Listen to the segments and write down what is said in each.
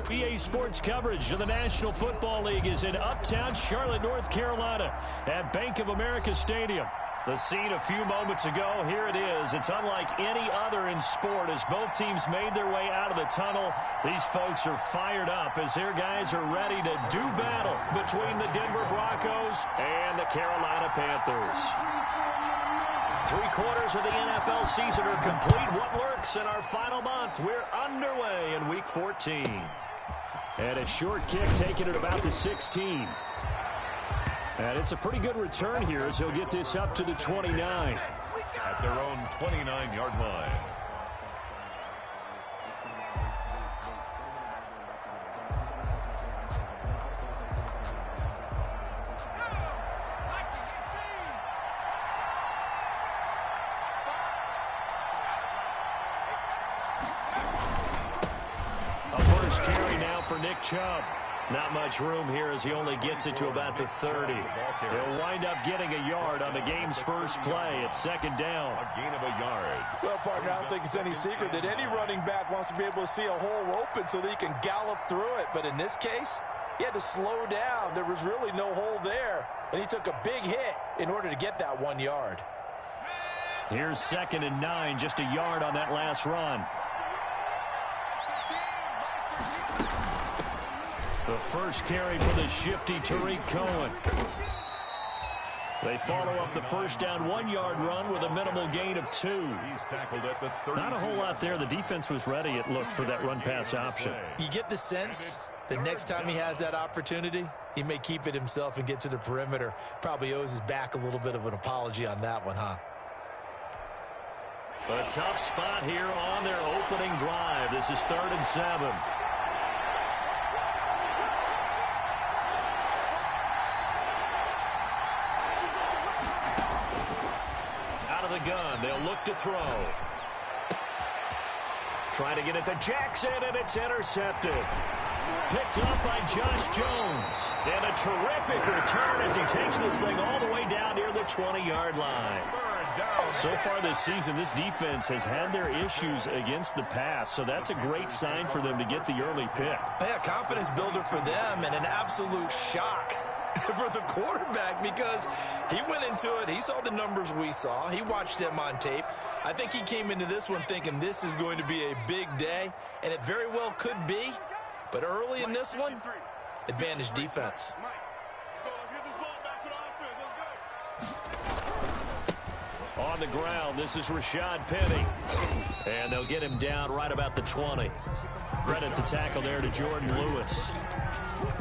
TBA Sports coverage of the National Football League is in uptown Charlotte, North Carolina at Bank of America Stadium. The scene a few moments ago, here it is. It's unlike any other in sport as both teams made their way out of the tunnel. These folks are fired up as their guys are ready to do battle between the Denver Broncos and the Carolina Panthers. 3/4 of the NFL season are complete. What lurks in our final month? We're underway in Week 14. And a short kick taken at about the 16. And it's a pretty good return here as he'll get this up to the 29. At their own 29-yard line. A first carry now for Nick Chubb. Not much room here as he only gets it to about the 30. He'll wind up getting a yard on the game's first play at second down. A gain of a yard. Well, partner, I don't think it's any secret that any running back wants to be able to see a hole open so that he can gallop through it. But in this case, he had to slow down. There was really no hole there, and he took a big hit in order to get that 1 yard. Here's 2nd and 9, just a yard on that last run. The first carry for the shifty Tariq Cohen. They follow up the first down 1-yard run with a minimal gain of 2. He's tackled at the 32. Not a whole lot there. The defense was ready, it looked, for that run-pass option. You get the sense that next time he has that opportunity, he may keep it himself and get to the perimeter. Probably owes his back a little bit of an apology on that one, huh? A tough spot here on their opening drive. This is 3rd and 7. The gun. They'll look to throw. Trying to get it to Jackson, and it's intercepted. Picked up by Josh Jones. And a terrific return as he takes this thing all the way down near the 20-yard line. So far this season, this defense has had their issues against the pass, so that's a great sign for them to get the early pick. Yeah, confidence builder for them and an absolute shock for the quarterback because he went into it. He saw the numbers we saw. He watched them on tape. I think he came into this one thinking this is going to be a big day, and it very well could be. But early in this one, advantage defense. On the ground, this is Rashad Penny. And they'll get him down right about the 20. Credit the tackle there to Jordan Lewis.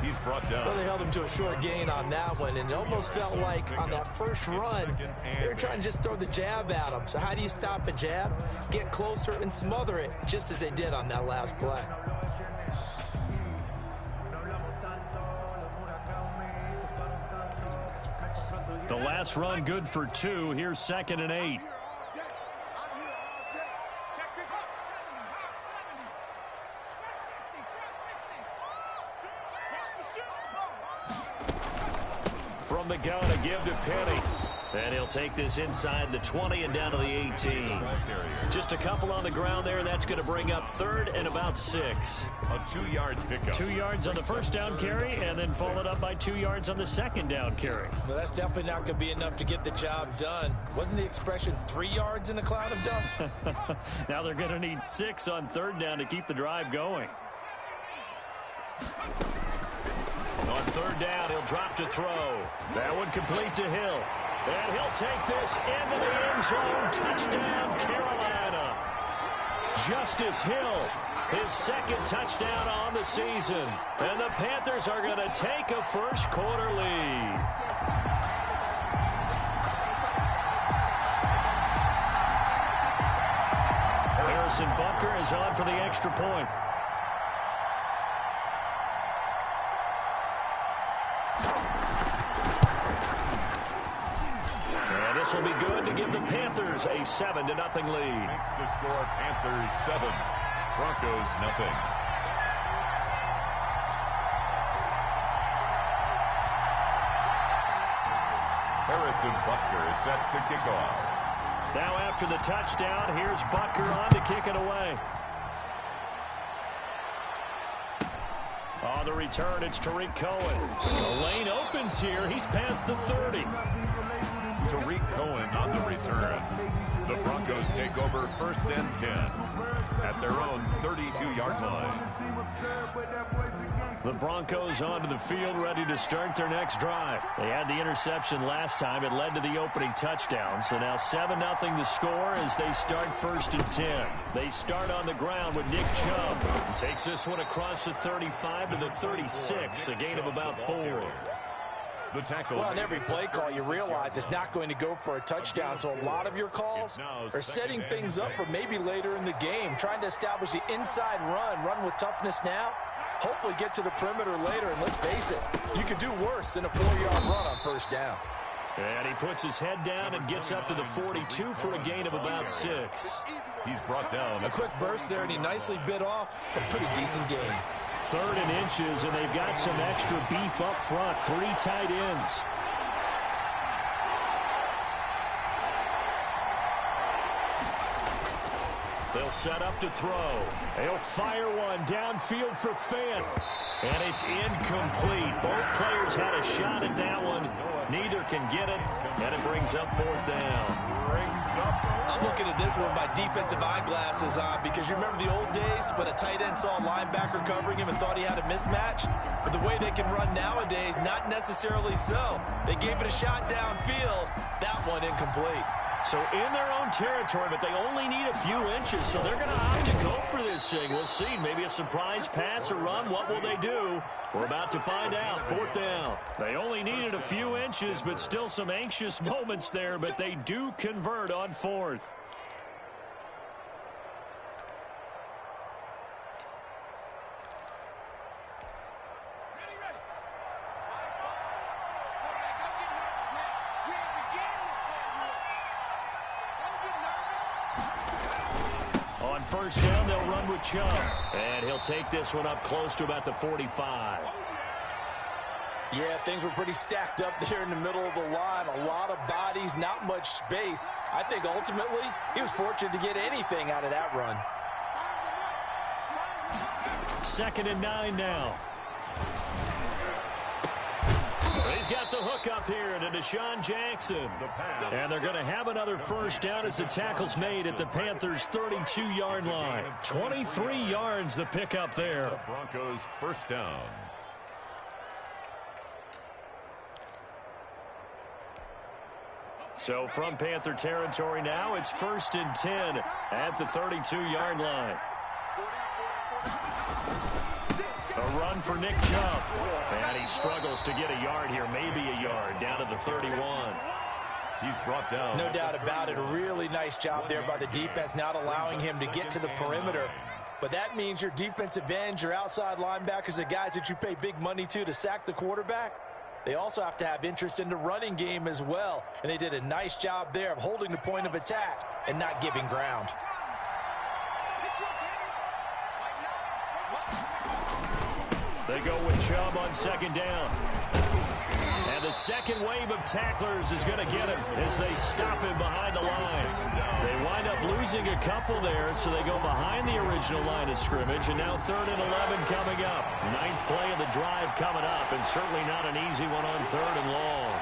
He's brought down. Well, they held him to a short gain on that one, and it almost felt like on that first run, they were trying to just throw the jab at him. So how do you stop a jab? Get closer and smother it, just as they did on that last play. The last run good for 2. Here's 2nd and 8. From the gun, a give to Penny. And he'll take this inside the 20 and down to the 18. Just a couple on the ground there. That's going to bring up 3rd and about 6. A 2-yard pickup. 2 yards on the first down carry, and then followed up by 2 yards on the second down carry. Well, that's definitely not going to be enough to get the job done. Wasn't the expression 3 yards in a cloud of dust? Now they're going to need 6 on 3rd down to keep the drive going. On 3rd down, he'll drop to throw. That one complete to Hill. And he'll take this into the end zone. Touchdown, Carolina. Justice Hill, his 2nd touchdown on the season. And the Panthers are going to take a first-quarter lead. Harrison Butker is on for the extra point. This will be good to give the Panthers a 7-0 lead. Makes the score Panthers 7, Broncos nothing. Harrison Butker is set to kick off. Now after the touchdown, here's Butker on to kick it away. On the return, it's Tariq Cohen. The lane opens here. He's past the 30. Tariq Cohen on the return. The Broncos take over 1st and 10 at their own 32-yard line. The Broncos onto the field, ready to start their next drive. They had the interception last time. It led to the opening touchdown. So now 7-0 the score as they start 1st and 10. They start on the ground with Nick Chubb. Takes this one across the 35 to the 36, a gain of about 4. The tackle. Well, on every play call, you realize it's not going to go for a touchdown. So a lot of your calls are setting things up for maybe later in the game, trying to establish the inside run with toughness now. Hopefully get to the perimeter later, and let's face it, you could do worse than a 4-yard run on 1st down. And he puts his head down and gets up to the 42 for a gain of about 6. He's brought down. A quick burst there, and he nicely bit off a pretty decent gain. 3rd and inches, and they've got some extra beef up front. 3 tight ends. They'll set up to throw. They'll fire one downfield for Fant. And it's incomplete. Both players had a shot at that one. Neither can get it, and it brings up 4th down. I'm looking at this one with my defensive eyeglasses on because you remember the old days when a tight end saw a linebacker covering him and thought he had a mismatch? But the way they can run nowadays, not necessarily so. They gave it a shot downfield. That one incomplete. So in their own territory, but they only need a few inches, so they're going to opt to go for this thing. We'll see. Maybe a surprise pass or run. What will they do? We're about to find out. 4th down. They only needed a few inches, but still some anxious moments there, but they do convert on 4th. On 1st down, they'll run with Chubb. And he'll take this one up close to about the 45. Yeah, things were pretty stacked up there in the middle of the line. A lot of bodies, not much space. I think ultimately he was fortunate to get anything out of that run. 2nd and 9 now. He's got the hook up here to Deshaun Jackson. And they're going to have another 1st down as the tackle's made at the Panthers' 32-yard line. 23 yards the pickup there. The Broncos 1st down. So from Panther territory now, it's 1st and 10 at the 32-yard line. A run for Nick Chubb. And he struggles to get a yard here, maybe a yard, down to the 31. He's brought down. No doubt about it. A really nice job there by the defense, not allowing him to get to the perimeter. But that means your defensive ends, your outside linebackers, the guys that you pay big money to sack the quarterback, they also have to have interest in the running game as well. And they did a nice job there of holding the point of attack and not giving ground. They go with Chubb on 2nd down. And the second wave of tacklers is going to get him as they stop him behind the line. They wind up losing a couple there, so they go behind the original line of scrimmage. And now 3rd and 11 coming up. 9th play of the drive coming up, and certainly not an easy one on 3rd and long.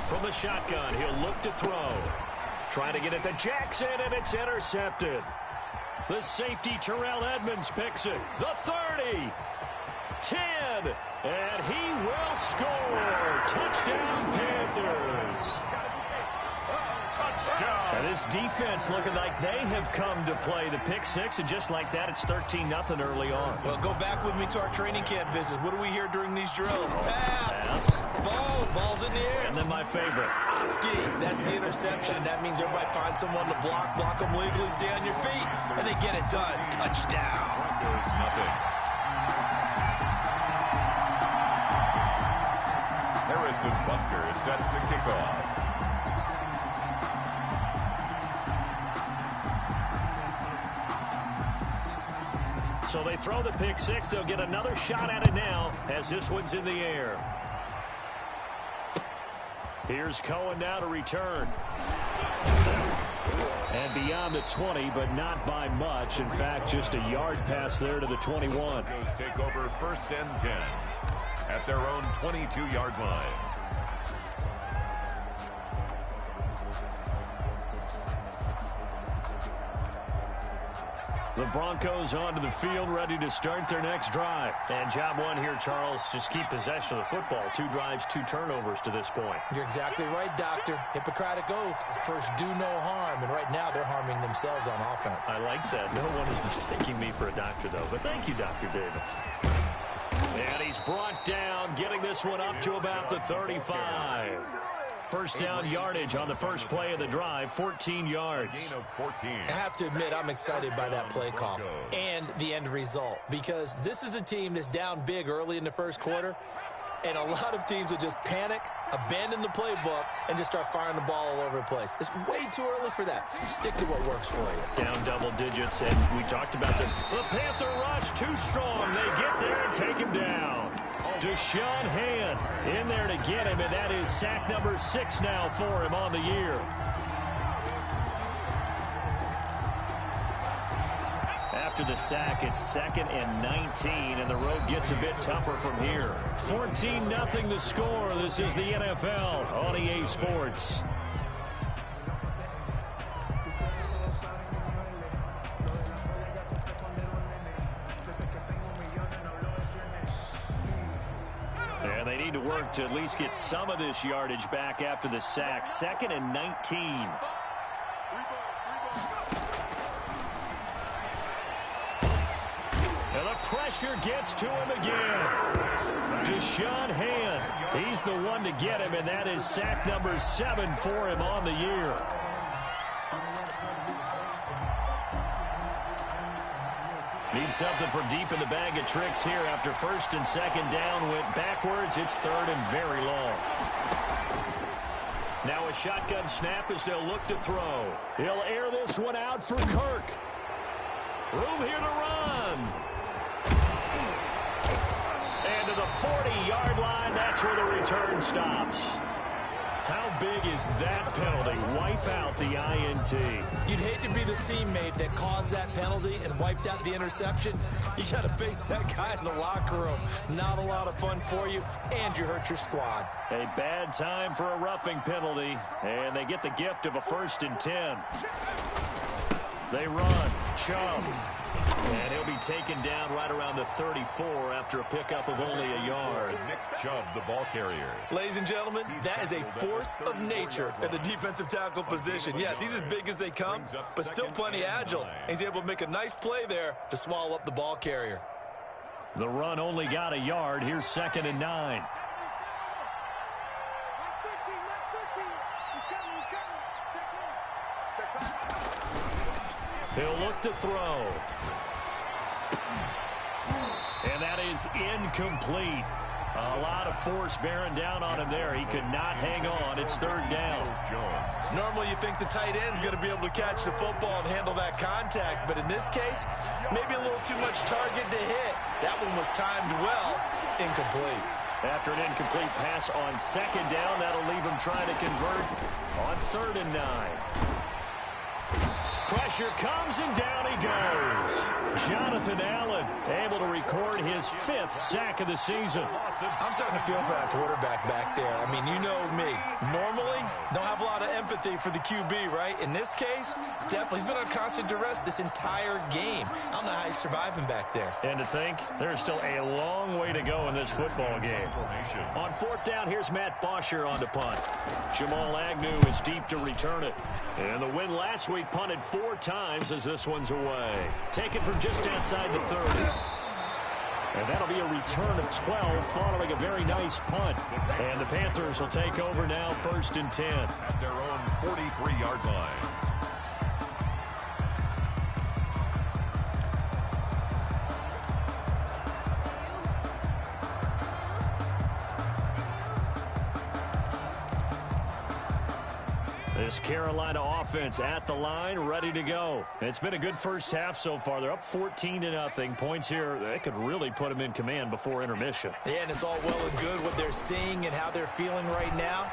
From the shotgun, he'll look to throw. Trying to get it to Jackson, and it's intercepted. The safety, Terrell Edmonds, picks it. The 30, 10, and he will score. Touchdown, Panthers. And this defense looking like they have come to play the pick 6, and just like that, it's 13-0 early on. Well, go back with me to our training camp visits. What do we hear during these drills? Pass. Ball's in the air. And then my favorite. Oski, that's the interception. That means everybody finds someone to block them legally, stay on your feet, and they get it done. Touchdown. Broncos nothing. Harrison Butker is set to kick off. So they throw the pick 6. They'll get another shot at it now as this one's in the air. Here's Cohen now to return. And beyond the 20, but not by much. In fact, just a yard pass there to the 21. Broncos take over 1st and 10 at their own 22-yard line. The Broncos onto the field, ready to start their next drive. And job one here, Charles, just keep possession of the football. 2 drives, 2 turnovers to this point. You're exactly right, Doctor. Hippocratic oath. First, do no harm. And right now, they're harming themselves on offense. I like that. No one is mistaking me for a doctor, though. But thank you, Dr. Davis. And he's brought down, getting this one up to about the 35. First down yardage on the first play of the drive, 14 yards. I have to admit, I'm excited by that play call and the end result, because this is a team that's down big early in the first quarter, and a lot of teams will just panic, abandon the playbook, and just start firing the ball all over the place. It's way too early for that. Stick to what works for you. Down double digits, and we talked about the Panther rush, too strong. They get there and take him down. Deshaun Hand in there to get him, and that is sack number 6 now for him on the year. After the sack, it's 2nd and 19, and the road gets a bit tougher from here. 14-0 the score. This is the NFL on EA Sports. And they need to work to at least get some of this yardage back after the sack. 2nd and 19. And the pressure gets to him again. Deshaun Hand, he's the one to get him, and that is sack number 7 for him on the year. Need something from deep in the bag of tricks here after 1st and 2nd down. Went backwards. It's 3rd and very long. Now a shotgun snap as they'll look to throw. He'll air this one out for Kirk. Room here to run. And to the 40-yard line, that's where the return stops. How big is that penalty? Wipe out the INT. You'd hate to be the teammate that caused that penalty and wiped out the interception. You got to face that guy in the locker room. Not a lot of fun for you, and you hurt your squad. A bad time for a roughing penalty, and they get the gift of a 1st and 10. They run. Chubb. And he'll be taken down right around the 34 after a pickup of only a yard. Nick Chubb, the ball carrier. Ladies and gentlemen, that is a force of nature at the defensive tackle position. Yes, he's as big as they come, but still plenty agile. He's able to make a nice play there to swallow up the ball carrier. The run only got a yard. Here's 2nd and 9. He'll look to throw. And that is incomplete. A lot of force bearing down on him there. He could not hang on. It's 3rd down. Normally you think the tight end's going to be able to catch the football and handle that contact, but in this case, maybe a little too much target to hit. That one was timed well. Incomplete. After an incomplete pass on 2nd down, that'll leave him trying to convert on 3rd and 9. Pressure comes, and down he goes. Jonathan Allen able to record his 5th sack of the season. I'm starting to feel for that quarterback back there. I mean, you know me. Normally, don't have a lot of empathy for the QB, right? In this case, definitely. He's been on constant duress this entire game. I don't know how he's surviving back there. And to think, there's still a long way to go in this football game. On 4th down, here's Matt Bosher on the punt. Jamal Agnew is deep to return it. And the win last week punted 4 times as this one's away. Taken from just outside the 30. And that'll be a return of 12 following a very nice punt. And the Panthers will take over now, 1st and 10. At their own 43-yard line. This Carolina offense at the line, ready to go. It's been a good first half so far. They're up 14-0. Points here, that could really put them in command before intermission. Yeah, and it's all well and good what they're seeing and how they're feeling right now.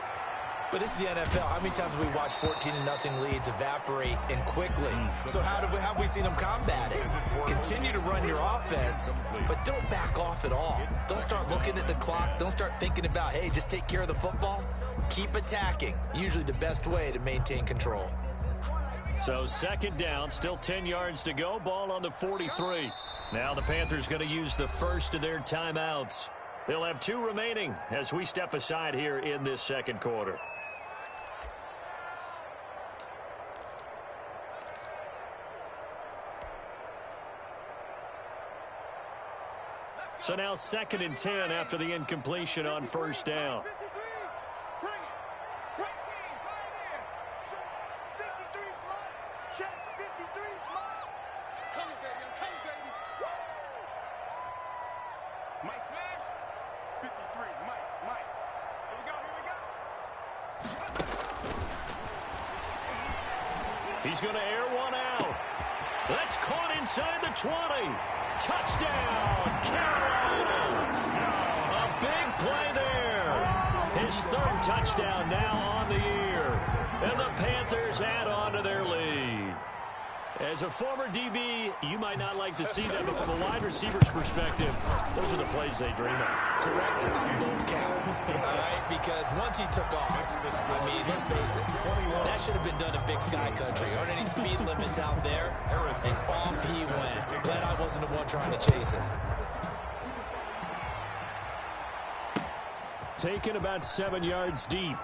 But it's the NFL. How many times have we watched 14-0 leads evaporate and quickly? So how have we seen them combat it? Continue to run your offense, but don't back off at all. Don't start looking at the clock. Don't start thinking about, hey, just take care of the football. Keep attacking. Usually the best way to maintain control. So second down, still 10 yards to go. Ball on the 43. Now the Panthers going to use the first of their timeouts. They'll have 2 remaining as we step aside here in this second quarter. So now 2nd and 10 after the incompletion on first down. He's going to air one out. That's caught inside the 20. Touchdown, Carolina. A big play there. His 3rd touchdown now on the year. And the Panthers add on to their lead. As a former DB, you might not like to see that, but from a wide receiver's perspective, those are the plays they dream of. Correct on both counts, all right? Because once he took off, I mean, let's face it, that should have been done in Big Sky Country. Aren't any speed limits out there? And off he went. Glad I wasn't the one trying to chase him. Taken about 7 yards deep.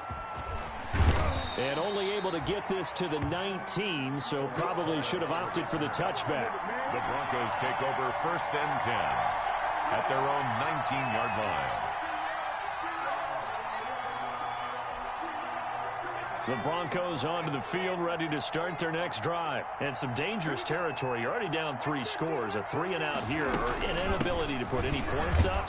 And only able to get this to the 19, so probably should have opted for the touchback. The Broncos take over 1st and 10 at their own 19-yard line. The Broncos onto the field, ready to start their next drive. And some dangerous territory. You're already down 3 scores. A 3-and-out here, or an inability to put any points up.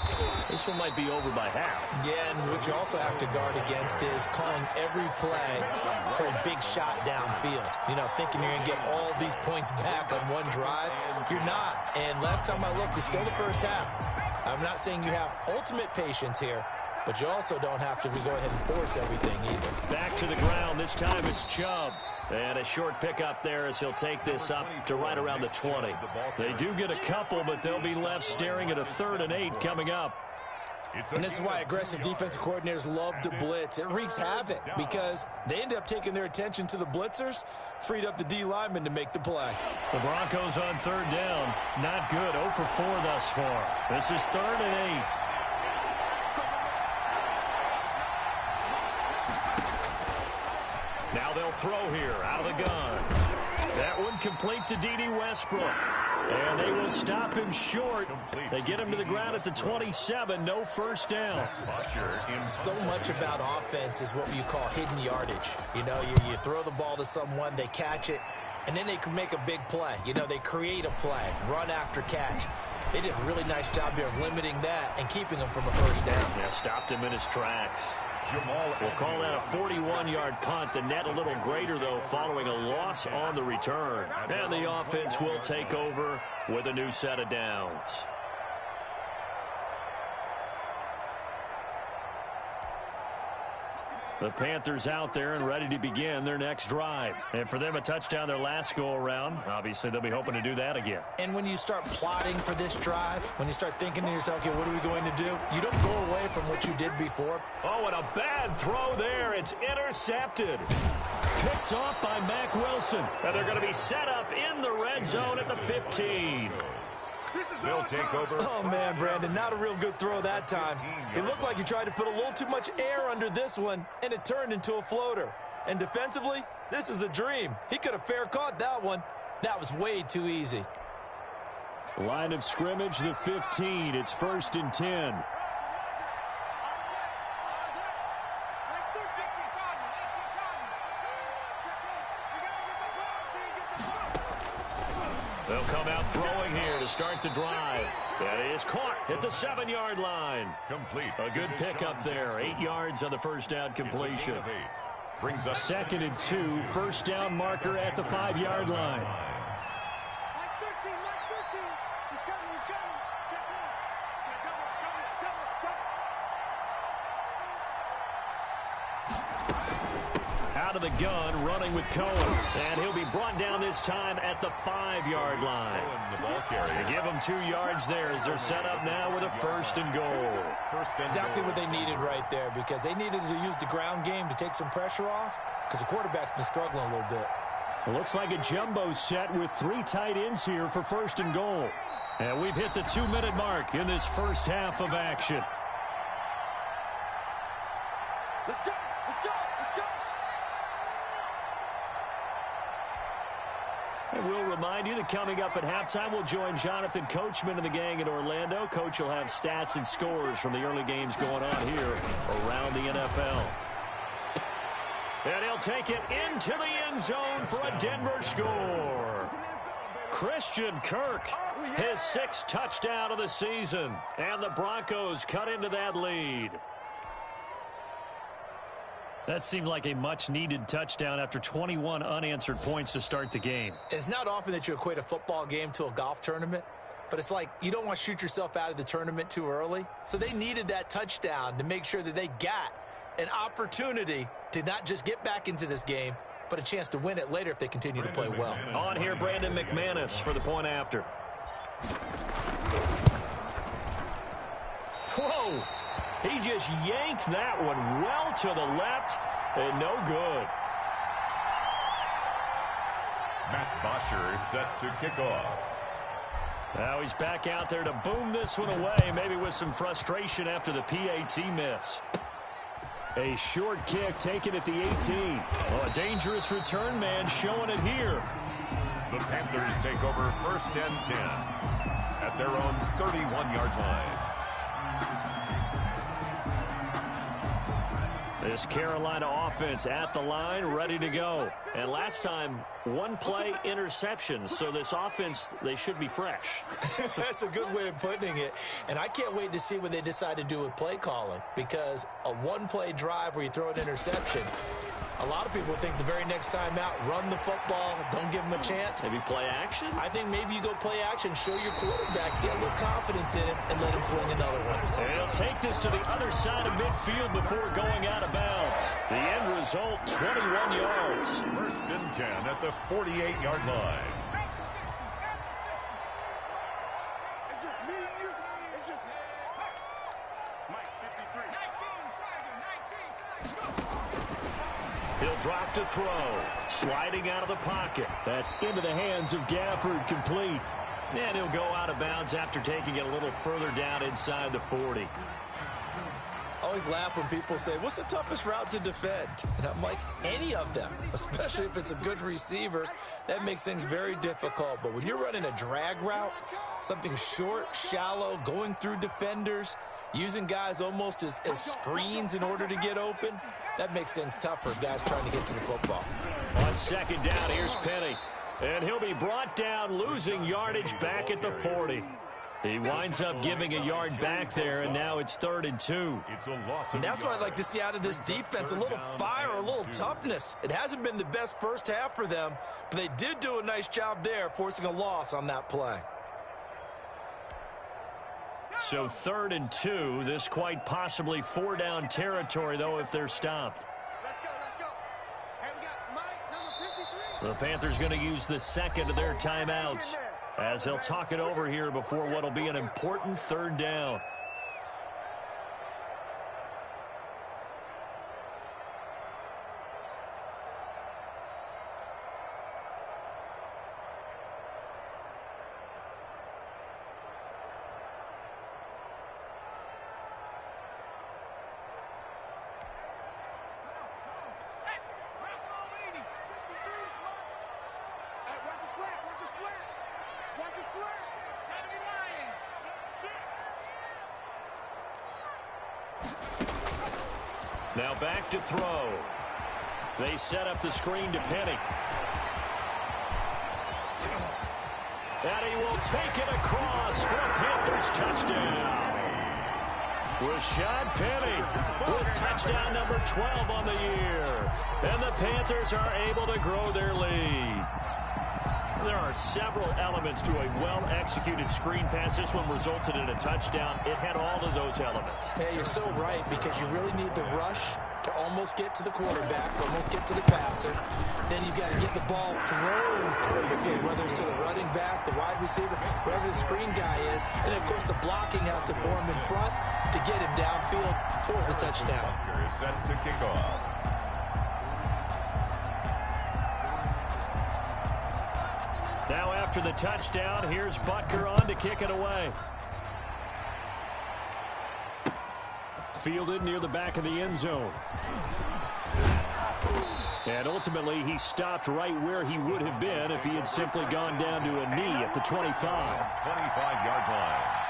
This one might be over by half. Yeah, and what you also have to guard against is calling every play for a big shot downfield. You know, thinking you're going to get all these points back on one drive. You're not. And last time I looked, it's still the first half. I'm not saying you have ultimate patience here, but you also don't have to go ahead and force everything either. Back to the ground. This time it's Chubb. And a short pickup there as he'll take this up to right around the 20. They do get a couple, but they'll be left staring at a 3rd and 8 coming up. And this is why aggressive defensive coordinators love to blitz. It wreaks havoc because they end up taking their attention to the blitzers, freed up the D lineman to make the play. The Broncos on 3rd down. Not good. 0 for 4 thus far. This is 3rd and 8. Now they'll throw here out of the gun. That one complete to D.D. Westbrook. And they will stop him short. They get him to the ground at the 27. No first down. So much about offense is what you call hidden yardage. You know, you throw the ball to someone, they catch it, and then they can make a big play. You know, they create a play, run after catch. They did a really nice job here of limiting that and keeping him from a first down. Yeah, stopped him in his tracks. We'll call that a 41-yard punt. The net a little greater, though, following a loss on the return. And the offense will take over with a new set of downs. The Panthers out there and ready to begin their next drive. And for them, a touchdown their last go-around. Obviously, they'll be hoping to do that again. And when you start plotting for this drive, when you start thinking to yourself, okay, what are we going to do? You don't go away from what you did before. Oh, and a bad throw there. It's intercepted. Picked off by Mack Wilson. And they're going to be set up in the red zone at the 15. They'll take over. Oh, man, Brandon, not a real good throw that time. It looked like he tried to put a little too much air under this one, and it turned into a floater. And defensively, this is a dream. He could have fair caught that one. That was way too easy. Line of scrimmage, the 15. It's 1st and 10. They'll come out throwing here to start the drive. That is caught at the 7-yard line. Complete. A good pickup there. 8 yards on the first down completion. Brings up 2nd and 2. First down marker at the 5-yard line. gun, running with Cohen. And he'll be brought down this time at the 5-yard line. The ball carrier. They give him 2 yards there as they're set up now with a 1st and goal. Exactly what they needed right there, because they needed to use the ground game to take some pressure off, because the quarterback's been struggling a little bit. It looks like a jumbo set with 3 tight ends here for 1st and goal. And we've hit the 2-minute mark in this first half of action. Let's go! Let's go! Let's go! And we'll remind you that coming up at halftime, we'll join Jonathan Coachman and the gang in Orlando. Coach will have stats and scores from the early games going on here around the NFL. And he'll take it into the end zone for a Denver score. Christian Kirk, his 6th touchdown of the season. And the Broncos cut into that lead. That seemed like a much-needed touchdown after 21 unanswered points to start the game. It's not often that you equate a football game to a golf tournament, but it's like you don't want to shoot yourself out of the tournament too early. So they needed that touchdown to make sure that they got an opportunity to not just get back into this game, but a chance to win it later if they continue to play well. On here, Brandon McManus for the point after. Whoa! He just yanked that one well to the left, and no good. Matt Bosher is set to kick off. Now he's back out there to boom this one away, maybe with some frustration after the PAT miss. A short kick taken at the 18. Oh, a dangerous return man showing it here. The Panthers take over 1st and 10 at their own 31-yard line. This Carolina offense at the line, ready to go. And last time, 1 play interception. So this offense, they should be fresh. That's a good way of putting it. And I can't wait to see what they decide to do with play calling, because a 1-play drive where you throw an interception, a lot of people think the very next time out, run the football, don't give them a chance. Maybe play action? I think maybe you go play action, show your quarterback, get a little confidence in him, and let him fling another one. And he'll take this to the other side of midfield before going out of bounds. The end result, 21 yards. 1st and 10 at the 48-yard line. It's just me and you. It's just Mike 53. 19, 19. He'll drop to throw. Sliding out of the pocket. That's into the hands of Gafford, complete. And he'll go out of bounds after taking it a little further down inside the 40. I always laugh when people say, what's the toughest route to defend? And I'm like, any of them, especially if it's a good receiver. That makes things very difficult. But when you're running a drag route, something short, shallow, going through defenders, using guys almost as screens in order to get open, that makes things tough for guys trying to get to the football. On 2nd down, here's Penny. And he'll be brought down, losing yardage back at the 40. He winds up giving a yard back there, and now it's 3rd and 2. It's a loss. And that's what I'd like to see out of this defense, a little fire, a little toughness. It hasn't been the best first half for them, but they did do a nice job there, forcing a loss on that play. So 3rd and 2, this quite possibly 4-down territory, though, if they're stopped. Let's go, let's go. Hey, we got Mike, number 53. The Panthers going to use the 2nd of their timeouts as they'll talk it over here before what will be an important 3rd down. Now back to throw. They set up the screen to Penny. And he will take it across for a Panthers touchdown. Rashad Penny with touchdown number 12 on the year. And the Panthers are able to grow their lead. There are several elements to a well-executed screen pass. This one resulted in a touchdown. It had all of those elements. Yeah, you're so right, because you really need the rush to almost get to the quarterback, almost get to the passer. Then you've got to get the ball thrown perfectly, whether it's to the running back, the wide receiver, wherever the screen guy is. And, of course, the blocking has to form in front to get him downfield for the touchdown. Is set to kick off. Now after the touchdown, here's Butker on to kick it away. Fielded near the back of the end zone. And ultimately, he stopped right where he would have been if he had simply gone down to a knee at the 25. 25-yard line.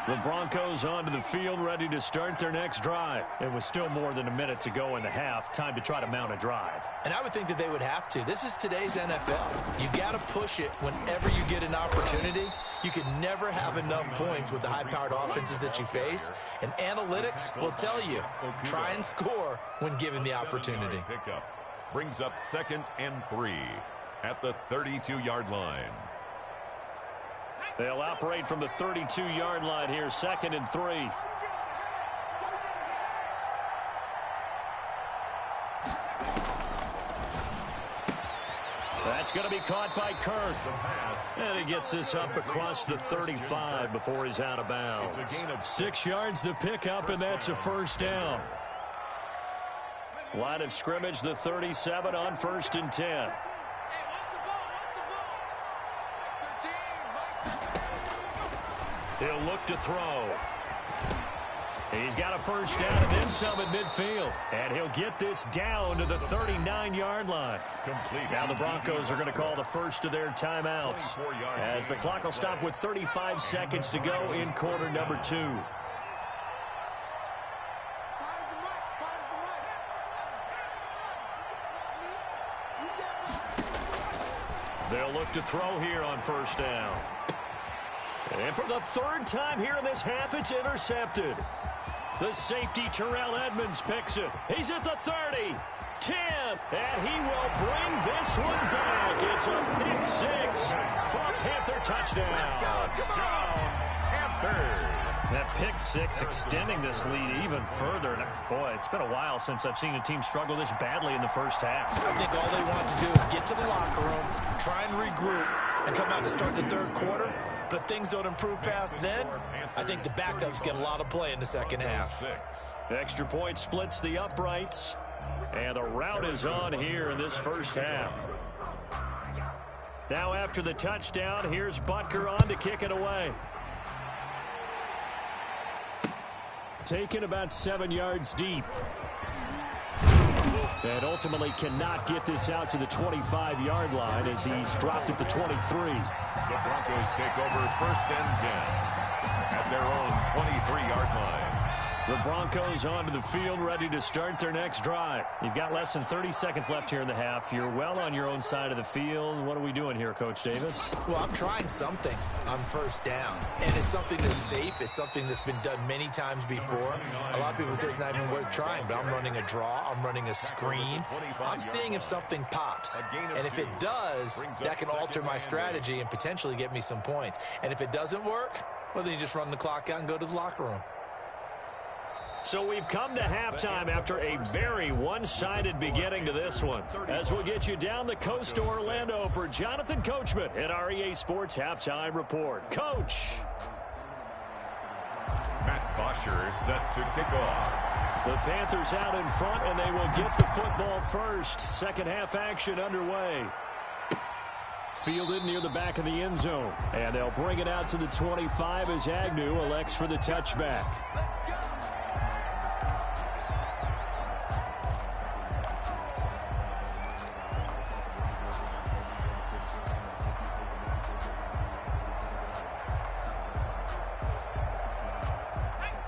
The Broncos onto the field, ready to start their next drive. It was still more than a minute to go in the half. Time to try to mount a drive. And I would think that they would have to. This is today's NFL. You got to push it whenever you get an opportunity. You can never have enough points with the high-powered offenses that you face. And analytics will tell you, try and score when given the opportunity. Pickup brings up 2nd and 3 at the 32-yard line. They'll operate from the 32-yard line here, 2nd and 3. That's going to be caught by Kirk. And he gets this up across the 35 before he's out of bounds. 6 yards the pickup, and that's a first down. Line of scrimmage, the 37 on 1st and 10. He'll look to throw. He's got a first down and then some at midfield. And he'll get this down to the 39-yard line. Complete. Now the Broncos are going to call the first of their timeouts as the clock will stop with 35 seconds to go in quarter number 2. They'll look to throw here on first down. And for the 3rd time here in this half, it's intercepted. The safety, Terrell Edmonds, picks it. He's at the 30, 10, and he will bring this one back. It's a pick 6 for a Panther touchdown. Panthers. That pick 6 extending this lead even further. And boy, it's been a while since I've seen a team struggle this badly in the first half. I think all they want to do is get to the locker room, try and regroup, and come out to start the 3rd quarter. But if things don't improve fast then, I think the backups get a lot of play in the second half. Extra point splits the uprights. And the route is on here in this first half. Now after the touchdown, here's Butker on to kick it away. Taken about 7 yards deep. And ultimately cannot get this out to the 25-yard line as he's dropped at the 23. The Broncos take over 1st and 10 at their own 23-yard line. The Broncos onto the field, ready to start their next drive. You've got less than 30 seconds left here in the half. You're well on your own side of the field. What are we doing here, Coach Davis? Well, I'm trying something on first down. And it's something that's safe. It's something that's been done many times before. A lot of people say it's not even worth trying, but I'm running a draw. I'm running a screen. I'm seeing if something pops. And if it does, that can alter my strategy and potentially get me some points. And if it doesn't work, well, then you just run the clock out and go to the locker room. So we've come to halftime after a very one-sided beginning to this one. As we'll get you down the coast to Orlando for Jonathan Coachman at our EA Sports Halftime Report. Coach. Matt Bosher set to kick off. The Panthers out in front, and they will get the football first. Second half action underway. Fielded near the back of the end zone. And they'll bring it out to the 25 as Agnew elects for the touchback.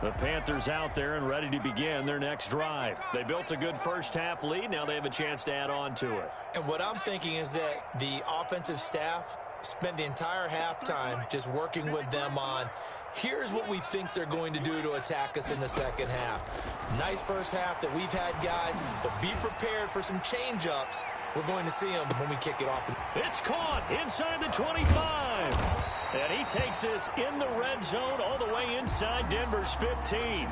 The Panthers out there and ready to begin their next drive. They built a good first half lead. Now they have a chance to add on to it. And what I'm thinking is that the offensive staff spent the entire halftime just working with them on, here's what we think they're going to do to attack us in the second half. Nice first half that we've had, guys, but be prepared for some change-ups. We're going to see them when we kick it off. It's caught inside the 25. And he takes this in the red zone all the way inside Denver's 15.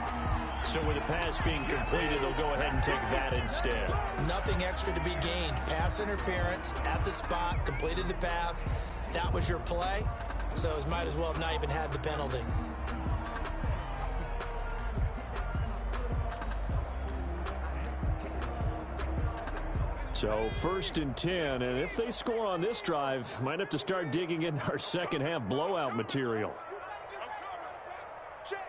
So with the pass being completed, they'll go ahead and take that instead. Nothing extra to be gained. Pass interference at the spot, completed the pass. That was your play, so it might as well have not even had the penalty. So 1st and 10, and if they score on this drive, might have to start digging in our second half blowout material. Check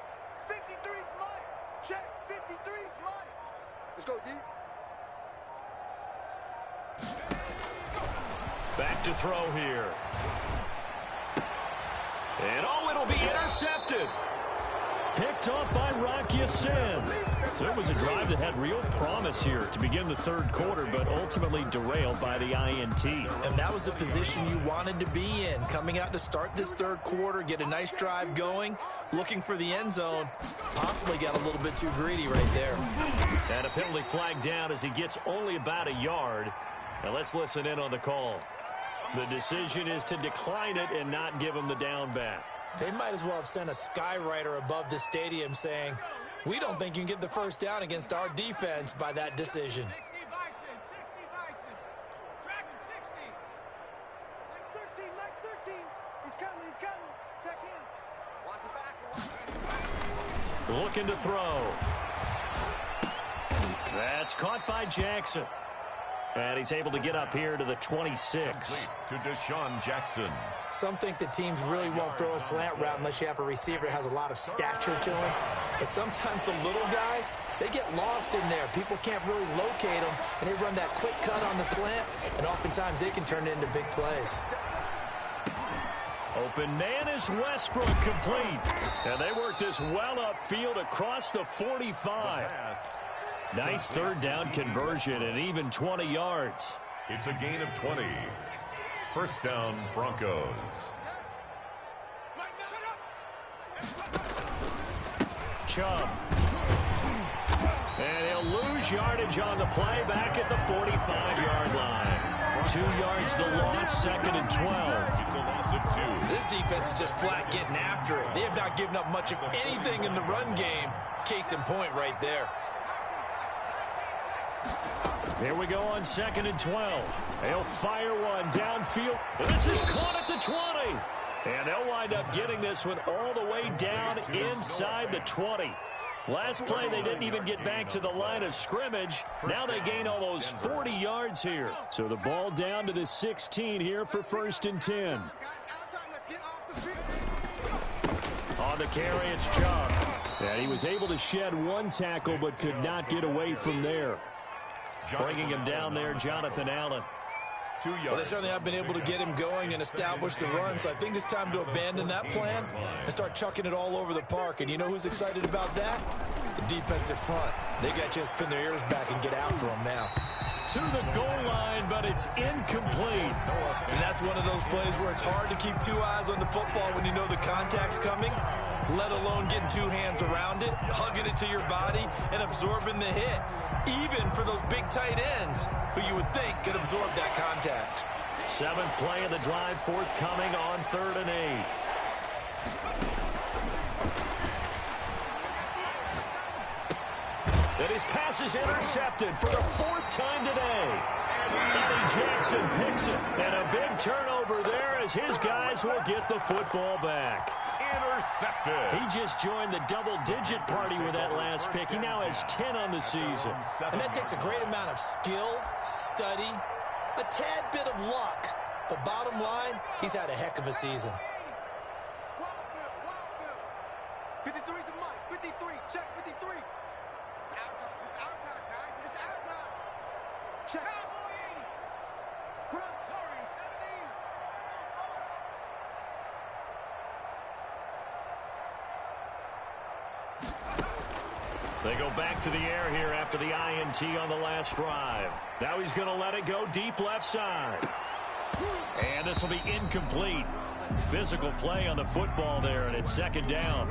53's Mike. Check 53's Mike. Let's go, D. Back to throw here. And oh, it'll be intercepted. Picked off by Rocky Sin. So it was a drive that had real promise here to begin the third quarter, but ultimately derailed by the INT. And that was the position you wanted to be in. Coming out to start this third quarter, get a nice drive going, looking for the end zone. Possibly got a little bit too greedy right there. And a penalty flag down as he gets only about a yard. Now let's listen in on the call. The decision is to decline it and not give him the down back. They might as well have sent a skywriter above the stadium saying, we don't think you can get the first down against our defense by that decision. 60 Bison, 60 Bison. Dragon 60. Mike 13. He's coming. Check in. Watch the back. Looking to throw. That's caught by Jackson. And he's able to get up here to the 26. Complete to Deshaun Jackson. Some think that teams really won't throw a slant route unless you have a receiver that has a lot of stature to him. But sometimes the little guys, they get lost in there. People can't really locate them, and they run that quick cut on the slant, and oftentimes they can turn it into big plays. Open man is Westbrook, complete. And they work this well upfield across the 45. Nice third down conversion and even 20 yards. It's a gain of 20. First down, Broncos. Chubb. And he'll lose yardage on the play back at the 45-yard line. 2 yards the loss, 2nd and 12. It's a loss of 2. This defense is just flat getting after it. They have not given up much of anything in the run game. Case in point right there. Here we go on 2nd and 12. They'll fire one downfield. And this is caught at the 20. And they'll wind up getting this one all the way down inside the 20. Last play, they didn't even get back to the line of scrimmage. Now they gain almost 40 yards here. So the ball down to the 16 here for 1st and 10. On the carry, it's Chubb. And he was able to shed one tackle but could not get away from there. Bringing him down there, Jonathan Allen. 2 yards. Well, they certainly have been able to get him going and establish the run, so I think it's time to abandon that plan and start chucking it all over the park. And you know who's excited about that? The defensive front. They got a chance to pin their ears back and get after him now. To the goal line, but it's incomplete. And that's one of those plays where it's hard to keep 2 eyes on the football when you know the contact's coming, let alone getting 2 hands around it, hugging it to your body, and absorbing the hit. Even for those big tight ends who you would think could absorb that contact. 7th play of the drive forthcoming on 3rd and 8. And his pass is intercepted for the 4th time today. Eddie Jackson picks it. And a big turnover there as his guys will get the football back. Intercepted. He just joined the double-digit party with that last pick. He now has 10 on the season. And that takes a great amount of skill, study, a tad bit of luck. But bottom line, he's had a heck of a season. 53's the mic. 53. Check 53. It's our time. It's our time, guys. It's our time. Check. Cowboy 80. Crunch. Sorry, 17. They go back to the air here after the INT on the last drive. Now he's going to let it go deep left side. And this will be incomplete. Physical play on the football there, and it's 2nd down.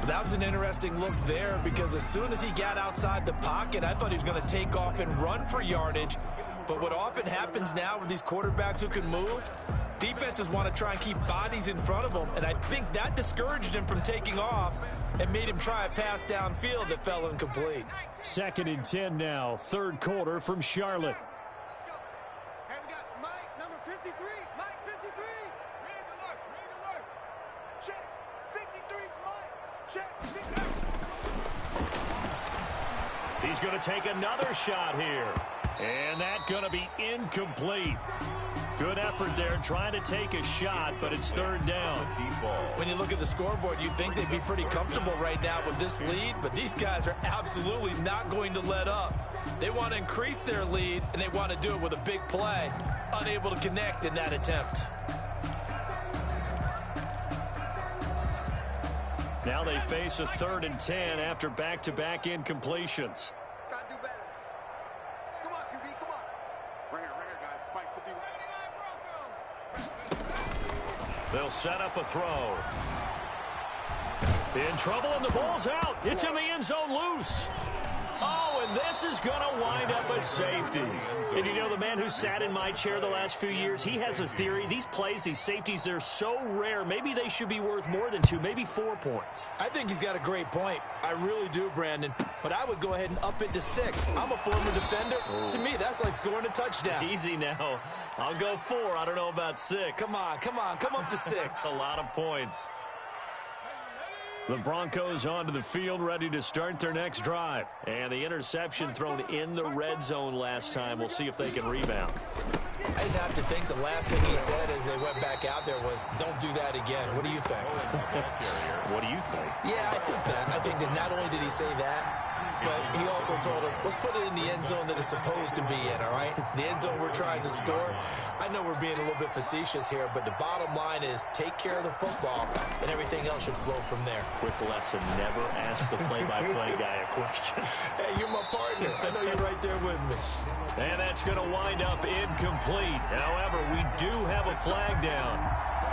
That was an interesting look there because as soon as he got outside the pocket, I thought he was going to take off and run for yardage. But what often happens now with these quarterbacks who can move, Defenses want to try and keep bodies in front of them, and I think that discouraged him from taking off and made him try a pass downfield that fell incomplete. 2nd and 10 now, 3rd quarter from Charlotte. Let's go. And we got Mike, number 53. Mike, 53. Ready to work. Ready to work. Check. 53 's Mike. Check. 53. He's going to take another shot here. And that's going to be incomplete. Good effort there trying to take a shot, but it's 3rd down. When you look at the scoreboard, you'd think they'd be pretty comfortable right now with this lead, but these guys are absolutely not going to let up. They want to increase their lead, and they want to do it with a big play. Unable to connect in that attempt. Now they face a 3rd and 10 after back-to-back incompletions. Gotta do better. Come on, QB, come on. Right here, guys. Fight 50. They'll set up a throw. In trouble, and the ball's out. It's in the end zone loose. Oh, and this is going to wind up a safety. And you know, the man who sat in my chair the last few years, he has a theory. These plays, these safeties, they're so rare. Maybe they should be worth more than 2, maybe 4 points. I think he's got a great point. I really do, Brandon. But I would go ahead and up it to 6. I'm a former defender. To me, that's like scoring a touchdown. Easy now. I'll go 4. I don't know about 6. Come on, come on. Come up to 6. A lot of points. The Broncos onto the field, ready to start their next drive. And the interception thrown in the red zone last time. We'll see if they can rebound. I just have to think the last thing he said as they went back out there was, don't do that again. What do you think? What do you think? Yeah, I think that. I think that not only did he say that, but he also told him, let's put it in the end zone that it's supposed to be in, all right? The end zone we're trying to score. I know we're being a little bit facetious here, but the bottom line is take care of the football, and everything else should flow from there. Quick lesson, never ask the play-by-play guy a question. Hey, you're my partner. I know you're right there with me. And that's going to wind up incomplete. However, we do have a flag down.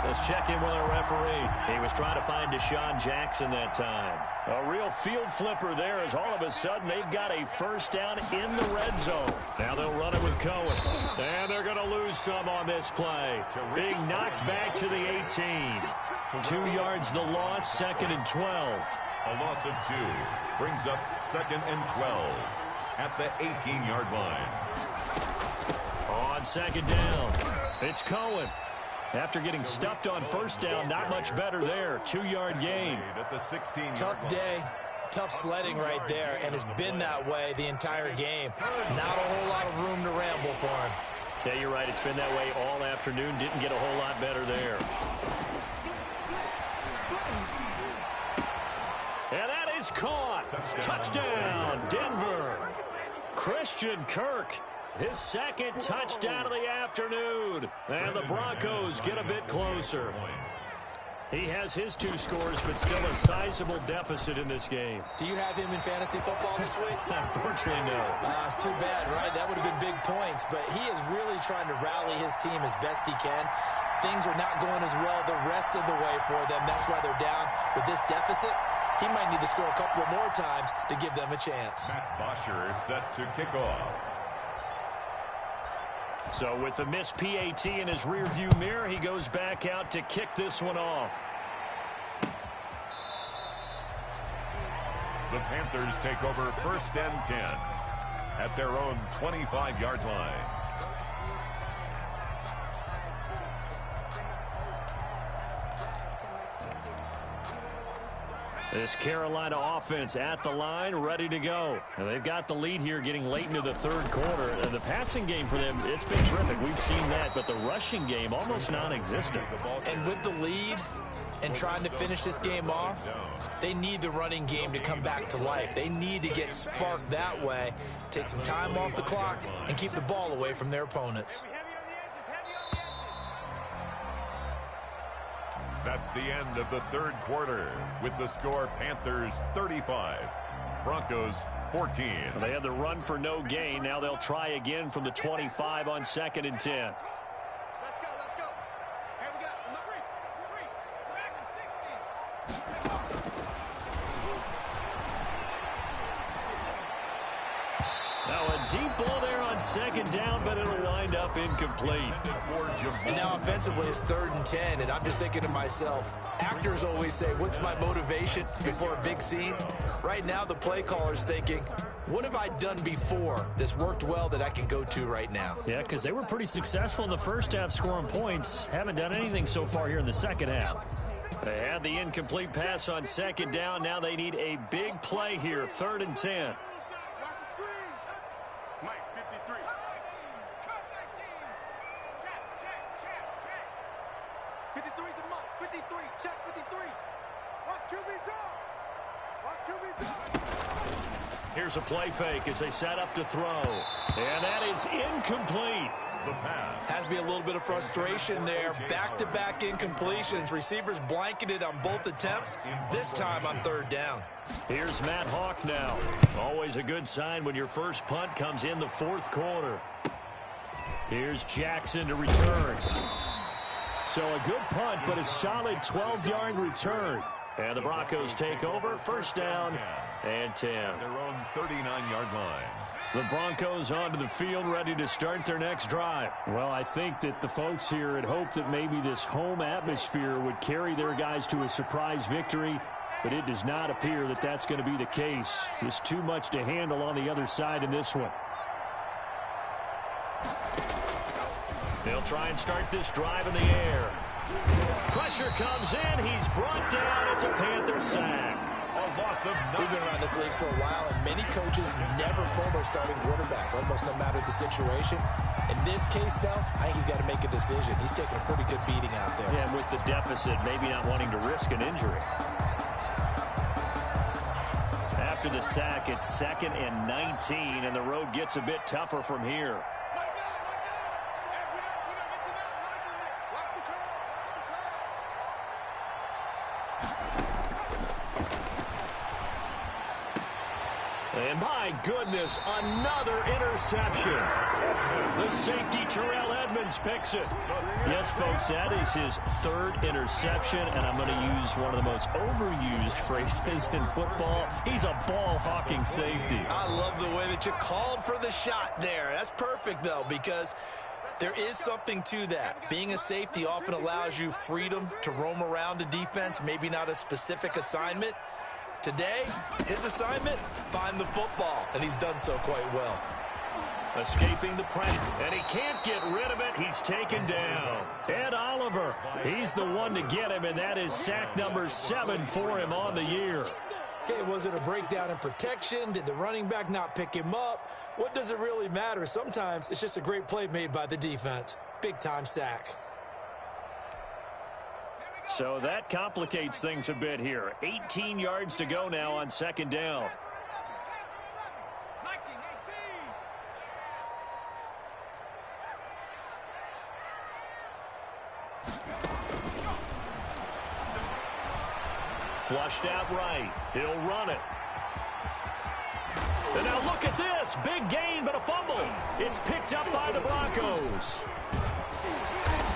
Let's check in with our referee. He was trying to find Deshaun Jackson that time. A real field flipper there as all of a sudden they've got a first down in the red zone. Now they'll run it with Cohen. And they're going to lose some on this play. Being knocked back to the 18. 2 yards the loss, 2nd and 12. A loss of 2 brings up 2nd and 12 at the 18-yard line. On 2nd down, it's Cohen. After getting stuffed on first down, not much better there. 2-yard gain. At the 16-yard Tough day. Tough sledding right there, and it's been that way the entire game. Not a whole lot of room to ramble for him. Yeah, you're right. It's been that way all afternoon. Didn't get a whole lot better there. And that is caught. Touchdown, Denver. Christian Kirk. His 2nd touchdown of the afternoon. And the Broncos get a bit closer. He has his 2 scores, but still a sizable deficit in this game. Do you have him in fantasy football this week? Unfortunately, no. It's too bad, right? That would have been big points. But he is really trying to rally his team as best he can. Things are not going as well the rest of the way for them. That's why they're down with this deficit. He might need to score a couple of more times to give them a chance. Matt Bosher set to kick off. So with the missed PAT in his rearview mirror, he goes back out to kick this one off. The Panthers take over 1st and 10 at their own 25-yard line. This Carolina offense at the line, ready to go. And they've got the lead here getting late into the 3rd quarter. And the passing game for them, it's been terrific. We've seen that, but the rushing game almost non-existent. And with the lead and trying to finish this game off, they need the running game to come back to life. They need to get sparked that way, take some time off the clock, and keep the ball away from their opponents. That's the end of the 3rd quarter with the score Panthers 35, Broncos 14. They had the run for no gain. Now they'll try again from the 25 on 2nd and 10. Let's go, let's go. And we got three, back and 60. Now a deep ball there on second down, but it'll wind up incomplete. And now offensively it's 3rd and 10, and I'm just thinking to myself, actors always say, what's my motivation before a big scene? Right now the play caller's thinking, what have I done before that's worked well that I can go to right now? Yeah, because they were pretty successful in the first half scoring points. Haven't done anything so far here in the second half. They had the incomplete pass on second down. Now they need a big play here, 3rd and 10. Mike, 53. 53's the Mike. 53. Check 53. Watch QB drop. Watch QB drop. Here's a play fake as they set up to throw. And that is incomplete. The pass. Has to be a little bit of frustration there. Back-to-back incompletions. Receivers blanketed on both attempts, this time on 3rd down. Here's Matt Hawk now. Always a good sign when your first punt comes in the 4th quarter. Here's Jackson to return. So a good punt, but a solid 12-yard return. And the Broncos take over, 1st down and 10. Their own 39-yard line. The Broncos onto the field, ready to start their next drive. Well, I think that the folks here had hoped that maybe this home atmosphere would carry their guys to a surprise victory, but it does not appear that that's going to be the case. Just too much to handle on the other side in this one. They'll try and start this drive in the air. Pressure comes in. He's brought down. It's a Panther sack. We've been around this league for a while, and many coaches never pull their starting quarterback, almost no matter the situation. In this case, though, I think he's got to make a decision. He's taking a pretty good beating out there. Yeah, and with the deficit, maybe not wanting to risk an injury. After the sack, it's 2nd and 19, and the road gets a bit tougher from here. And my goodness, another interception. The safety, Terrell Edmonds, picks it. Yes, folks, that is his 3rd interception, and I'm going to use one of the most overused phrases in football. He's a ball-hawking safety. I love the way that you called for the shot there. That's perfect, though, because there is something to that. Being a safety often allows you freedom to roam around a defense, maybe not a specific assignment. Today, his assignment, find the football, and he's done so quite well. Escaping the pressure, and he can't get rid of it. He's taken down. Ed Oliver, he's the one to get him, and that is sack number 7 for him on the year. Okay, was it a breakdown in protection? Did the running back not pick him up? What does it really matter? Sometimes it's just a great play made by the defense. Big-time sack. So that complicates things a bit here. 18 yards to go now on 2nd down. Flushed out right. He'll run it. And now look at this. Big gain, but a fumble. It's picked up by the Broncos.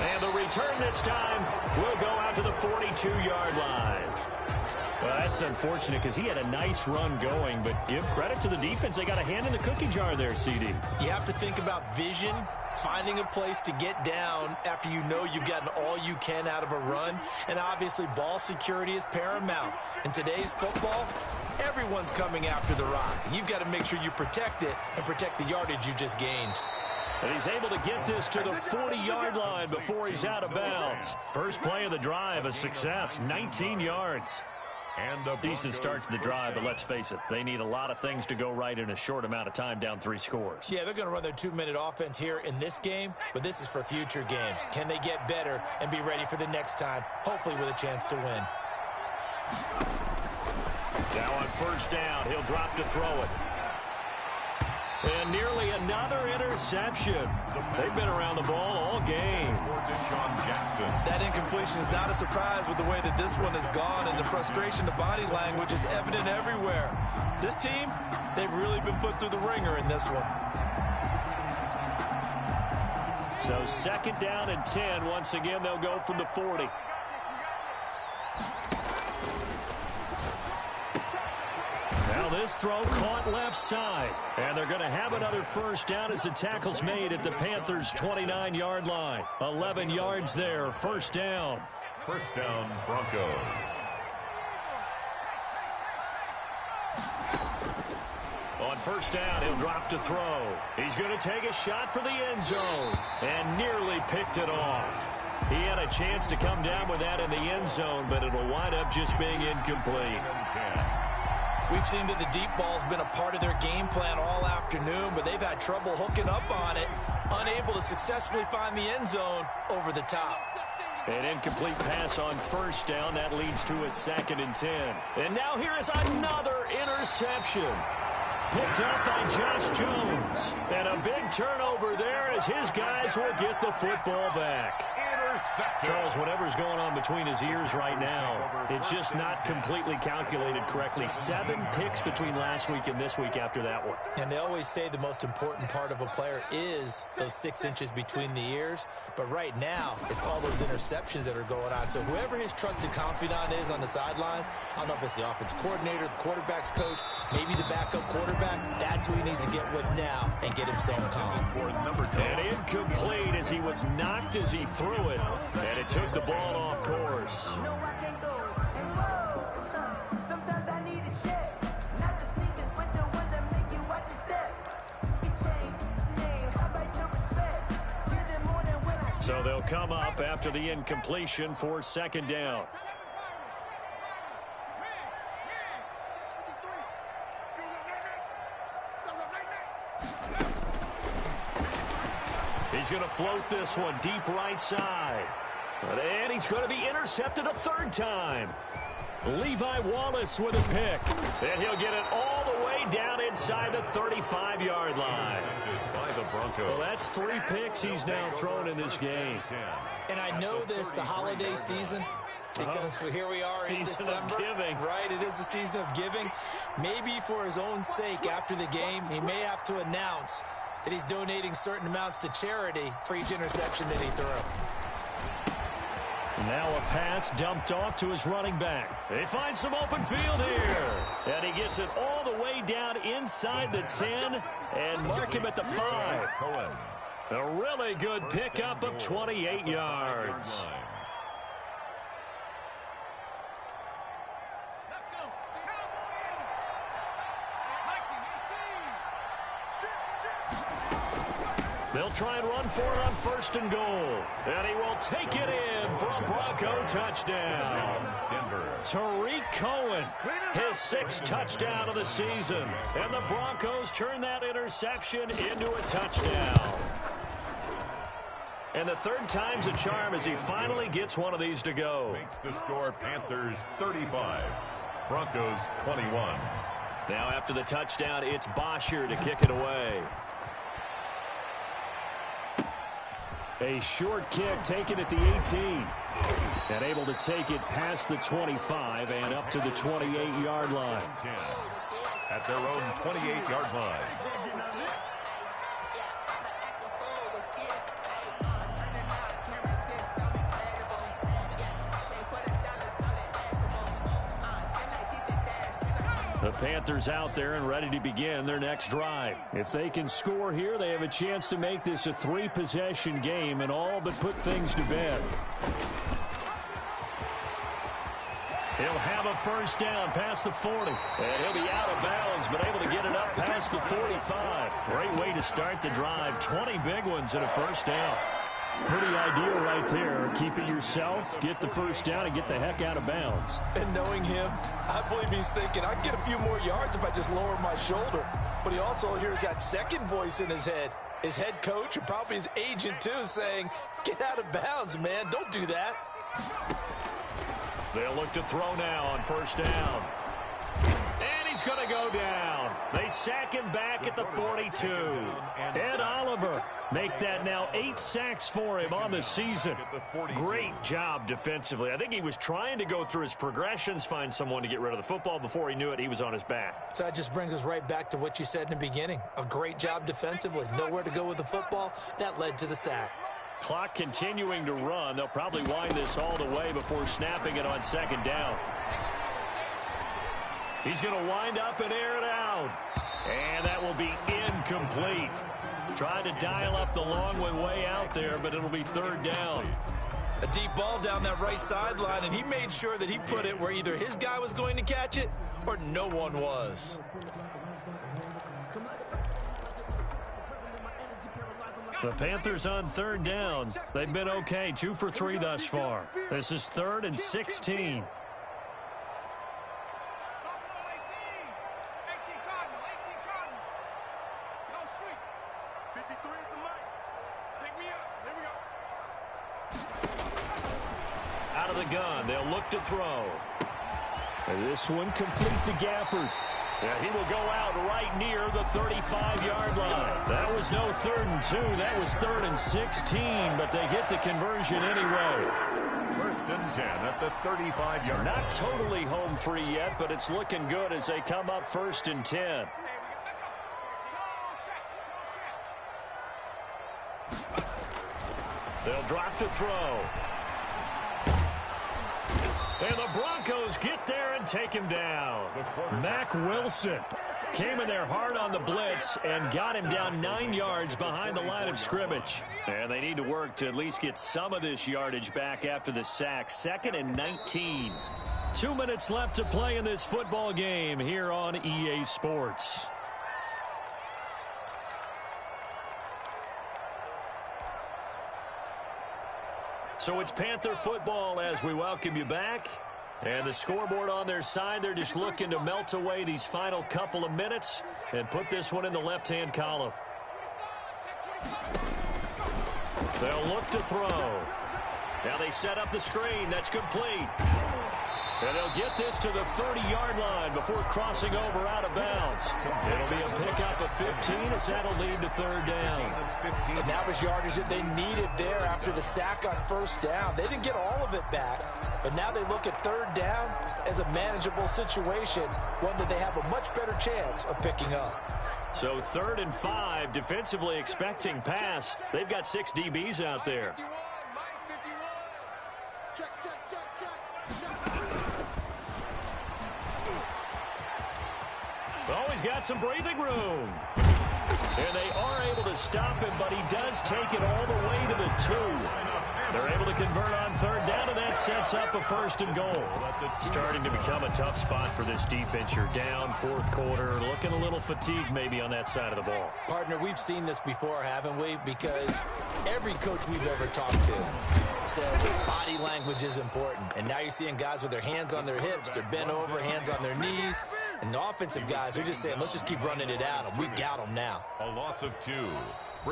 And the return this time will go out to the 42-yard line. Well, that's unfortunate because he had a nice run going, but give credit to the defense. They got a hand in the cookie jar there, CD. You have to think about vision, finding a place to get down after you know you've gotten all you can out of a run, and obviously ball security is paramount. In today's football, everyone's coming after the rock. You've got to make sure you protect it and protect the yardage you just gained. And he's able to get this to the 40-yard line before he's out of bounds. First play of the drive, a success, 19 yards. And a decent start to the drive, but let's face it, they need a lot of things to go right in a short amount of time, down 3 scores. Yeah, they're going to run their 2-minute offense here in this game, but this is for future games. Can they get better and be ready for the next time, hopefully with a chance to win? Now on 1st down, he'll drop to throw it. And nearly another interception. They've been around the ball all game. That incompletion is not a surprise with the way that this one has gone, and the frustration, the body language is evident everywhere. This team, they've really been put through the ringer in this one. So 2nd down and 10. Once again, they'll go from the 40. Now this throw caught left side. And they're going to have another first down as the tackle's made at the Panthers' 29-yard line. 11 yards there, first down. First down, Broncos. On first down, he'll drop to throw. He's going to take a shot for the end zone and nearly picked it off. He had a chance to come down with that in the end zone, but it'll wind up just being incomplete. We've seen that the deep ball's been a part of their game plan all afternoon, but they've had trouble hooking up on it, unable to successfully find the end zone over the top. An incomplete pass on first down. That leads to a 2nd and 10. And now here is another interception. Picked up by Josh Jones. And a big turnover there as his guys will get the football back. Charles, whatever's going on between his ears right now, it's just not completely calculated correctly. 7 picks between last week and this week after that one. And they always say the most important part of a player is those 6 inches between the ears. But right now, it's all those interceptions that are going on. So whoever his trusted confidant is on the sidelines, I don't know if it's the offensive coordinator, the quarterback's coach, maybe the backup quarterback, that's who he needs to get with now and get himself calm. And incomplete as he was knocked as he threw it. And it took the ball off course. You know I can't go and whoa. Sometimes I need a check. Not the sneakers, but the ones that make you watch your step. You change name, how about your respect? Give them more than when I. So they'll come up after the incompletion for 2nd down. He's going to float this one deep right side. And he's going to be intercepted a 3rd time. Levi Wallace with a pick. And he'll get it all the way down inside the 35-yard line. Well, that's 3 picks he's now thrown in this game. And I know this, the holiday season, because here we are in December. Giving. Right, it is the season of giving. Maybe for his own sake after the game, he may have to announce that he's donating certain amounts to charity for each interception that he threw. Now a pass dumped off to his running back. They find some open field here. And he gets it all the way down inside the 10 and mark him at the 5. A really good pickup of 28 yards. They'll try and run for it on 1st and goal. And he will take it in for a Bronco touchdown. Tariq Cohen, his 6th touchdown of the season. And the Broncos turn that interception into a touchdown. And the 3rd time's a charm as he finally gets one of these to go. Makes the score Panthers 35, Broncos 21. Now after the touchdown, it's Bosher to kick it away. A short kick taken at the 18. And able to take it past the 25 and up to the 28-yard line. At their own 28-yard line. The Panthers out there and ready to begin their next drive. If they can score here, they have a chance to make this a 3-possession game and all but put things to bed. He'll have a first down past the 40. And he'll be out of bounds, but able to get it up past the 45. Great way to start the drive. 20 big ones and a first down. Pretty ideal right there. Keep it yourself, get the first down, and get the heck out of bounds. And knowing him, I believe he's thinking, I can get a few more yards if I just lower my shoulder. But he also hears that second voice in his head. His head coach and probably his agent, too, saying, get out of bounds, man. Don't do that. They'll look to throw now on first down. And he's going to go down. They sack him back at the 42. Ed Oliver make that now 8 sacks for him on the season. Great job defensively. I think he was trying to go through his progressions, find someone to get rid of the football. Before he knew it, he was on his back. So that just brings us right back to what you said in the beginning. A great job defensively. Nowhere to go with the football. That led to the sack. Clock continuing to run. They'll probably wind this all the way before snapping it on second down. He's going to wind up and air it out. And that will be incomplete. Tried to dial up the long one way out there, but it'll be third down. A deep ball down that right sideline, and he made sure that he put it where either his guy was going to catch it or no one was. The Panthers on third down. They've been okay, 2 for 3 thus far. This is 3rd and 16. Out of the gun, they'll look to throw. And this one complete to Gafford. Yeah, he will go out right near the 35-yard line. That was no 3rd and 2. That was 3rd and 16, but they get the conversion anyway. 1st and 10 at the 35-yard line. Not totally home free yet, but it's looking good as they come up 1st and 10. They'll drop to throw. And the Broncos get there and take him down. Mack Wilson came in there hard on the blitz and got him down 9 yards behind the line of scrimmage. And they need to work to at least get some of this yardage back after the sack. 2nd and 19. 2 minutes left to play in this football game here on EA Sports. So it's Panther football as we welcome you back. And the scoreboard on their side, they're just looking to melt away these final couple of minutes and put this one in the left-hand column. They'll look to throw. Now they set up the screen. That's complete. And they'll get this to the 30-yard line before crossing over out of bounds. It'll be a pickup of 15 as that'll lead to third down. And that was yardage that they needed there after the sack on 1st down. They didn't get all of it back, but now they look at 3rd down as a manageable situation, one that they have a much better chance of picking up. So 3rd and 5, defensively expecting pass. They've got 6 DBs out there. Always got some breathing room. And they are able to stop him, but he does take it all the way to the 2. They're able to convert on 3rd down, and that sets up a 1st and goal. Starting to become a tough spot for this defense. You're down 4th quarter, looking a little fatigued maybe on that side of the ball. Partner, we've seen this before, haven't we? Because every coach we've ever talked to says body language is important. And now you're seeing guys with their hands on their hips, they're bent over, hands on their knees. And the offensive guys are just saying, let's just keep running it out. And we've got them now. A loss of 2.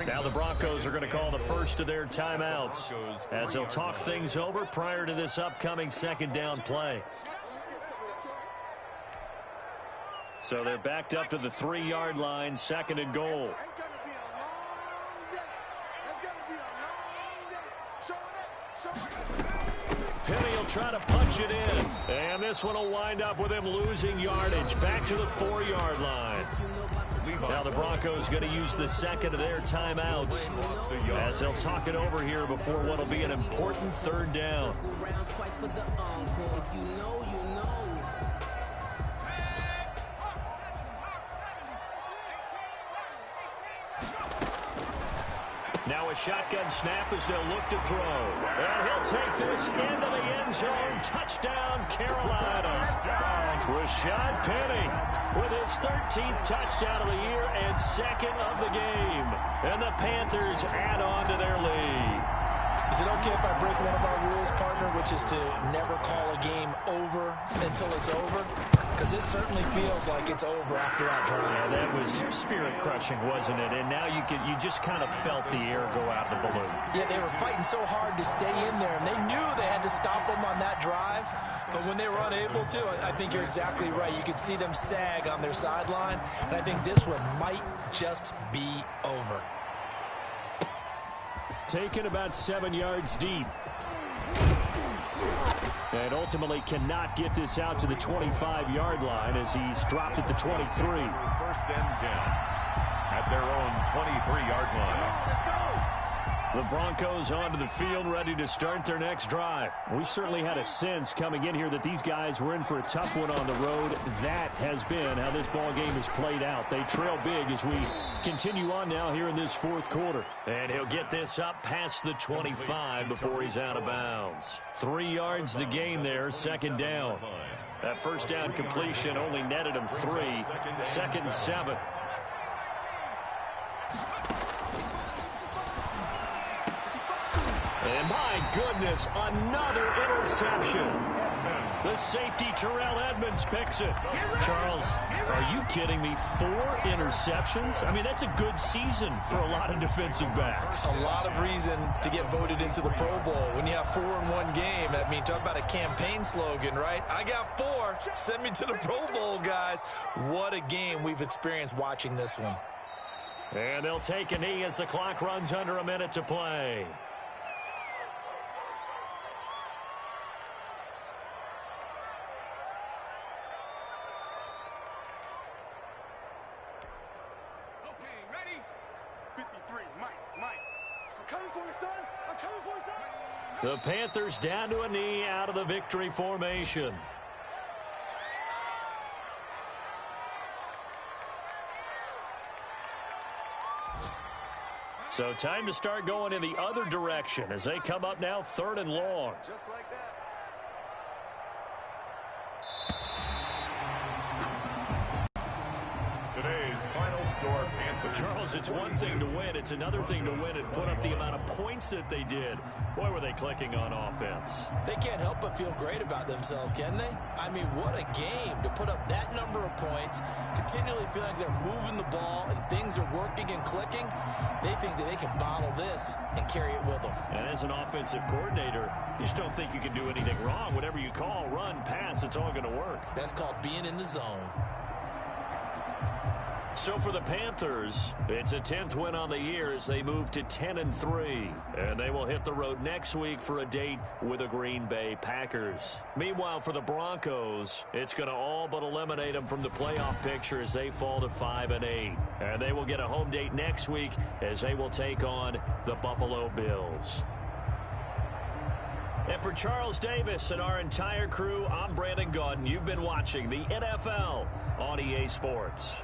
Now the Broncos are going to call the first of their timeouts as they'll talk things over prior to this upcoming 2nd down play. So they're backed up to the 3-yard line, 2nd and goal. Penny will try to punch it in. And this one will wind up with him losing yardage. Back to the 4-yard line. Now the Broncos going to use the 2nd of their timeouts as they'll talk it over here before what will be an important 3rd down. Now a shotgun snap as they'll look to throw. And he'll take this into the end zone. Touchdown, Carolina. Rashad Penny with his 13th touchdown of the year and 2nd of the game. And the Panthers add on to their lead. Is it okay if I break one of our rules, partner, which is to never call a game over until it's over? Because this certainly feels like it's over after that drive. Yeah, that was spirit-crushing, wasn't it? And now you just kind of felt the air go out of the balloon. Yeah, they were fighting so hard to stay in there, and they knew they had to stop them on that drive. But when they were unable to, I think you're exactly right. You could see them sag on their sideline, and I think this one might just be over. Taken about 7 yards deep. And ultimately cannot get this out to the 25-yard line as he's dropped at the 23. 1st and 10 at their own 23-yard line. The Broncos onto the field, ready to start their next drive. We certainly had a sense coming in here that these guys were in for a tough one on the road. That has been how this ball game has played out. They trail big as we continue on now here in this fourth quarter. And he'll get this up past the 25 before he's out of bounds. 3 yards the gain there, second down. That first down completion only netted him 3. Second and 7. And my goodness, another interception. The safety, Terrell Edmonds, picks it. Charles, are you kidding me? 4 interceptions? I mean, that's a good season for a lot of defensive backs. A lot of reason to get voted into the Pro Bowl. When you have 4 in one game, I mean, talk about a campaign slogan, right? I got 4. Send me to the Pro Bowl, guys. What a game we've experienced watching this one. And they'll take a knee as the clock runs under a minute to play. The Panthers down to a knee out of the victory formation. So time to start going in the other direction as they come up now 3rd and long. Just like that. Today's final score, Panthers. Charles, it's one thing to win. It's another thing to win and put up the amount of points that they did. Boy, were they clicking on offense. They can't help but feel great about themselves, can they? I mean, what a game to put up that number of points, continually feel like they're moving the ball and things are working and clicking. They think that they can bottle this and carry it with them. And as an offensive coordinator, you just don't think you can do anything wrong. Whatever you call, run, pass, it's all going to work. That's called being in the zone. So for the Panthers, it's a 10th win on the year as they move to 10-3. And they will hit the road next week for a date with the Green Bay Packers. Meanwhile, for the Broncos, it's going to all but eliminate them from the playoff picture as they fall to 5-8. And they will get a home date next week as they will take on the Buffalo Bills. And for Charles Davis and our entire crew, I'm Brandon Gaudin. You've been watching the NFL on EA Sports.